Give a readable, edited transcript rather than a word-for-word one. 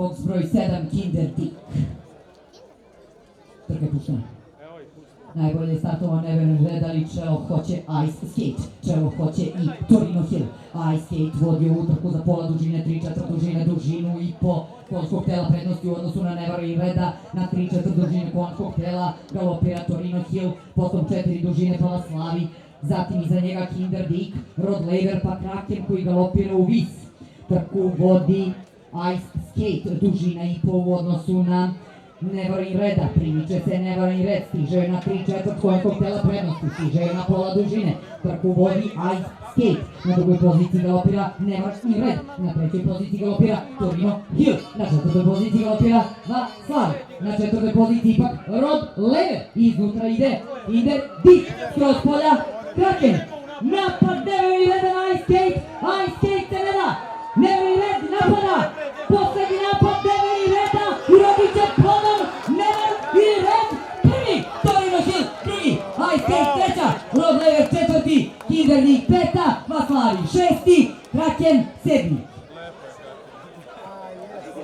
boks broj 7, Kinder Dick. Trke puštene. Najbolje je startovao Never Red, ali Čelo hoće Ice Skate. Čelo hoće i Torino Hill. Ice Skate vodi ovu trku za pola dužine, 3/4 dužine, dužinu i po konjskog tela prednosti u odnosu na Never Reda. Na 3/4 dužine konjskog tela galopira Torino Hill, potom 4 dužine Palaslavi. Zatim iza njega Kinder Dick, Rod Laver pa Kraken koji galopira u vis. Trku vodi Ice Skate, dužina i po u odnosu na Never Reda, primiče se Never Red, stiže na 3/4 konjskog tela prednosti, stiže na pola dužine, trku vodi Ice Skate, na drugoj poziciji galopira Never Red, na trećoj poziciji galopira Torino Hill, na četvrtoj poziciji galopira Vaslav, na četvrtoj poziciji ipak Rod Laver, iznutra ide Kinder Dick, kroz polja Kraken, napad Never Red na Ice Skate, Ice Skate se ne da, Never Red napada, poslednji napad Never Reda, urodit će plodom Never Red, prvi, Torino Hill, drugi, Ice Skate treća, Rod Laver četvrti, Kinder Dick peta, Vaslavi šesti, Kraken sedmi.